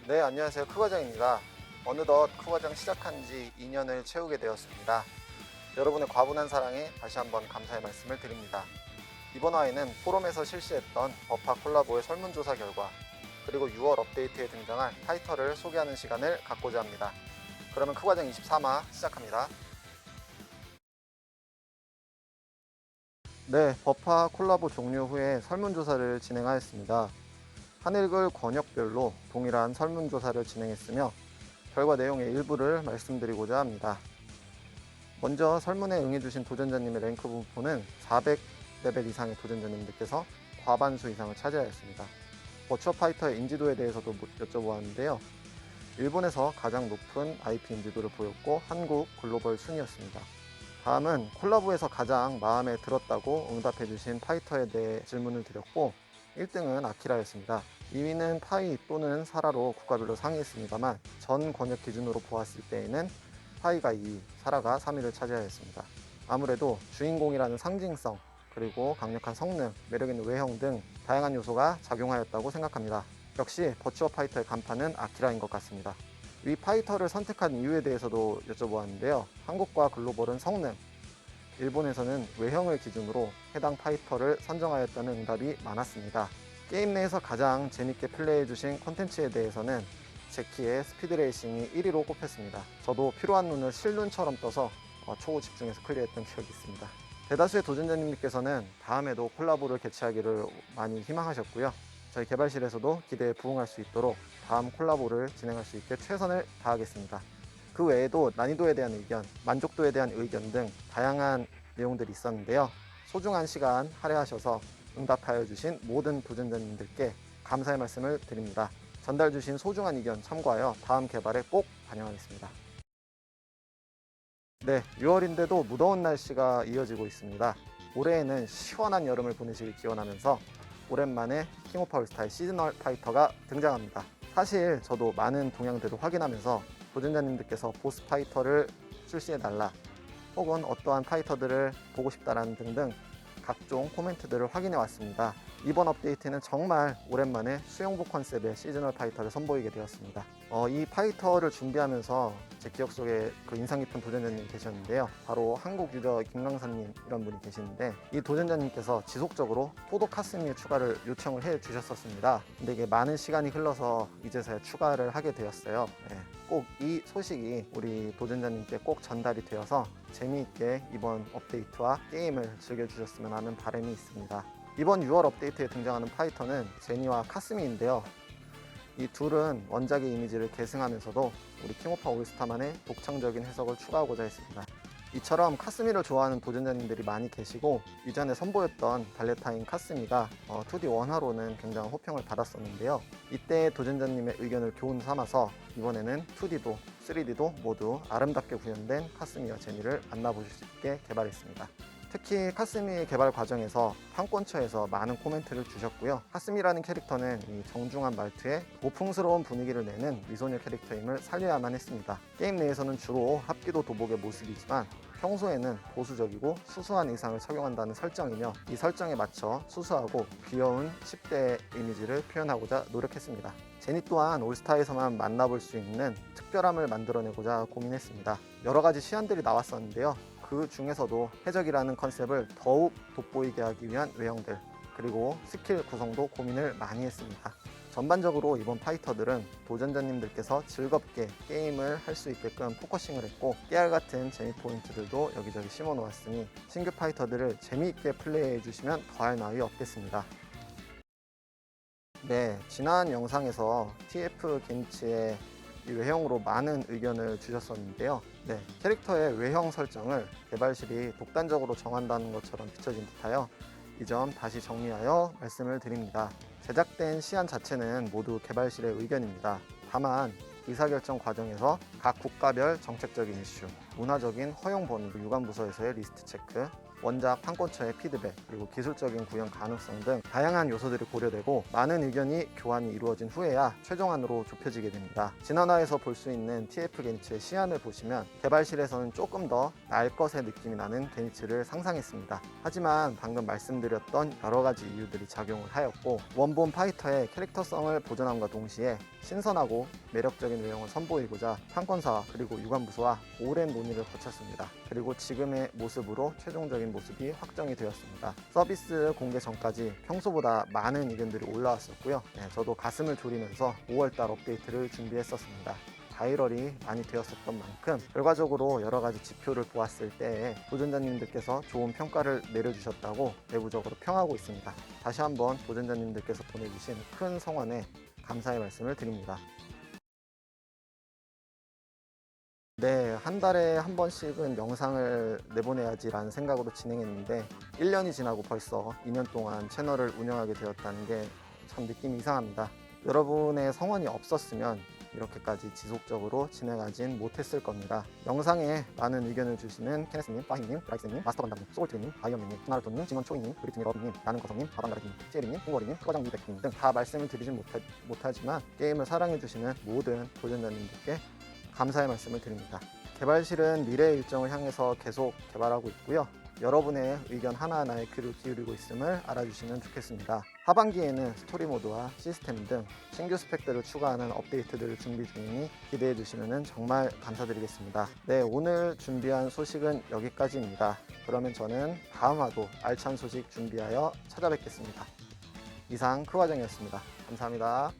네, 안녕하세요. 크과장입니다. 어느덧 크과장 시작한 지 2년을 채우게 되었습니다. 여러분의 과분한 사랑에 다시 한번 감사의 말씀을 드립니다. 이번 화에는 포럼에서 실시했던 버파 콜라보의 설문조사 결과, 그리고 6월 업데이트에 등장할 타이틀을 소개하는 시간을 갖고자 합니다. 그러면 크과장 23화 시작합니다. 네, 버파 콜라보 종료 후에 설문조사를 진행하였습니다. 한일글 권역별로 동일한 설문조사를 진행했으며 결과 내용의 일부를 말씀드리고자 합니다. 먼저 설문에 응해주신 도전자님의 랭크 분포는 400레벨 이상의 도전자님들께서 과반수 이상을 차지하였습니다. 버추어 파이터의 인지도에 대해서도 여쭤보았는데요. 일본에서 가장 높은 IP 인지도를 보였고 한국 글로벌 순위였습니다. 다음은 콜라보에서 가장 마음에 들었다고 응답해주신 파이터에 대해 질문을 드렸고 1등은 아키라였습니다. 2위는 파이 또는 사라로 국가별로 상위했습니다만 전 권역 기준으로 보았을 때에는 파이가 2위, 사라가 3위를 차지하였습니다. 아무래도 주인공이라는 상징성, 그리고 강력한 성능, 매력있는 외형 등 다양한 요소가 작용하였다고 생각합니다. 역시 버추어 파이터의 간판은 아키라인 것 같습니다. 위 파이터를 선택한 이유에 대해서도 여쭤보았는데요. 한국과 글로벌은 성능, 일본에서는 외형을 기준으로 해당 파이터를 선정하였다는 응답이 많았습니다. 게임 내에서 가장 재밌게 플레이해주신 콘텐츠에 대해서는 제키의 스피드레이싱이 1위로 꼽혔습니다. 저도 피로한 눈을 실눈처럼 떠서 초고 집중해서 클리어했던 기억이 있습니다. 대다수의 도전자님들께서는 다음에도 콜라보를 개최하기를 많이 희망하셨고요. 저희 개발실에서도 기대에 부응할 수 있도록 다음 콜라보를 진행할 수 있게 최선을 다하겠습니다. 그 외에도 난이도에 대한 의견, 만족도에 대한 의견 등 다양한 내용들이 있었는데요. 소중한 시간 할애하셔서 응답하여 주신 모든 도전자님들께 감사의 말씀을 드립니다. 전달 주신 소중한 의견 참고하여 다음 개발에 꼭 반영하겠습니다. 네, 6월인데도 무더운 날씨가 이어지고 있습니다. 올해에는 시원한 여름을 보내시길 기원하면서 오랜만에 킹 오브 올스타의 시즈널 파이터가 등장합니다. 사실 저도 많은 동향들을 확인하면서 도전자님들께서 보스 파이터를 출시해달라 혹은 어떠한 파이터들을 보고 싶다라는 등등 각종 코멘트들을 확인해 왔습니다. 이번 업데이트는 정말 오랜만에 수영복 컨셉의 시즈널 파이터를 선보이게 되었습니다. 이 파이터를 준비하면서 제 기억 속에 그 인상 깊은 도전자님이 계셨는데요. 바로 한국 유저 김강사님 이런 분이 계시는데 이 도전자님께서 지속적으로 포도 카스미 추가를 요청을 해 주셨었습니다. 근데 이게 많은 시간이 흘러서 이제서야 추가를 하게 되었어요. 꼭 이 소식이 우리 도전자님께 꼭 전달이 되어서 재미있게 이번 업데이트와 게임을 즐겨주셨으면 하는 바람이 있습니다. 이번 6월 업데이트에 등장하는 파이터는 제니와 카스미인데요. 이 둘은 원작의 이미지를 계승하면서도 우리 킹오파 올스타만의 독창적인 해석을 추가하고자 했습니다. 이처럼 카스미를 좋아하는 도전자님들이 많이 계시고 이전에 선보였던 발레타인 카스미가 2D 원화로는 굉장한 호평을 받았었는데요. 이때 도전자님의 의견을 교훈 삼아서 이번에는 2D도 3D도 모두 아름답게 구현된 카스미와 제니를 만나보실 수 있게 개발했습니다. 특히 카스미 개발 과정에서 판권처에서 많은 코멘트를 주셨고요. 카스미라는 캐릭터는 이 정중한 말투에 고풍스러운 분위기를 내는 미소녀 캐릭터임을 살려야만 했습니다. 게임 내에서는 주로 합기도 도복의 모습이지만 평소에는 보수적이고 수수한 의상을 착용한다는 설정이며 이 설정에 맞춰 수수하고 귀여운 10대 이미지를 표현하고자 노력했습니다. 제니 또한 올스타에서만 만나볼 수 있는 특별함을 만들어내고자 고민했습니다. 여러 가지 시안들이 나왔었는데요. 그 중에서도 해적이라는 컨셉을 더욱 돋보이게 하기 위한 외형들, 그리고 스킬 구성도 고민을 많이 했습니다. 전반적으로 이번 파이터들은 도전자님들께서 즐겁게 게임을 할 수 있게끔 포커싱을 했고 깨알 같은 재미 포인트들도 여기저기 심어 놓았으니 신규 파이터들을 재미있게 플레이해 주시면 더할 나위 없겠습니다. 네, 지난 영상에서 TF 김치의 이 외형으로 많은 의견을 주셨었는데요. 네, 캐릭터의 외형 설정을 개발실이 독단적으로 정한다는 것처럼 비춰진 듯하여 이 점 다시 정리하여 말씀을 드립니다. 제작된 시안 자체는 모두 개발실의 의견입니다. 다만 의사결정 과정에서 각 국가별 정책적인 이슈, 문화적인 허용 범위, 유관부서에서의 리스트 체크, 원작 판권처의 피드백, 그리고 기술적인 구현 가능성 등 다양한 요소들이 고려되고 많은 의견이 교환이 이루어진 후에야 최종안으로 좁혀지게 됩니다. 진원화에서 볼 수 있는 TF 게니츠의 시안을 보시면 개발실에서는 조금 더 날 것의 느낌이 나는 게니츠를 상상했습니다. 하지만 방금 말씀드렸던 여러 가지 이유들이 작용을 하였고, 원본 파이터의 캐릭터성을 보존함과 동시에 신선하고 매력적인 내용을 선보이고자 판권사와 그리고 유관부서와 오랜 논의를 거쳤습니다. 그리고 지금의 모습으로 최종적인 모습이 확정이 되었습니다. 서비스 공개 전까지 평소보다 많은 의견들이 올라왔었고요. 저도 가슴을 졸이면서 5월달 업데이트를 준비했었습니다. 바이럴이 많이 되었었던 만큼 결과적으로 여러 가지 지표를 보았을 때 도전자님들께서 좋은 평가를 내려주셨다고 내부적으로 평하고 있습니다. 다시 한번 도전자님들께서 보내주신 큰 성원에 감사의 말씀을 드립니다. 네, 한 달에 한 번씩은 영상을 내보내야지 라는 생각으로 진행했는데 1년이 지나고 벌써 2년 동안 채널을 운영하게 되었다는 게 참 느낌이 이상합니다. 여러분의 성원이 없었으면 이렇게까지 지속적으로 진행하진 못했을 겁니다. 영상에 많은 의견을 주시는 케네스님, 파히님, 브라이스님, 마스터건담님, 소울트님, 바이오맨님, 나루토님, 진원초이님, 브리트니 러브님, 나는거성님, 바방가르님, 찌에리님, 홍거리님, 크거장미 백님 등 다 말씀을 드리진 못하지만 게임을 사랑해주시는 모든 도전자님들께 감사의 말씀을 드립니다. 개발실은 미래의 일정을 향해서 계속 개발하고 있고요. 여러분의 의견 하나하나에 귀를 기울이고 있음을 알아주시면 좋겠습니다. 하반기에는 스토리 모드와 시스템 등 신규 스펙들을 추가하는 업데이트들을 준비 중이니 기대해 주시면 정말 감사드리겠습니다. 네, 오늘 준비한 소식은 여기까지입니다. 그러면 저는 다음 화도 알찬 소식 준비하여 찾아뵙겠습니다. 이상 크과정이었습니다. 감사합니다.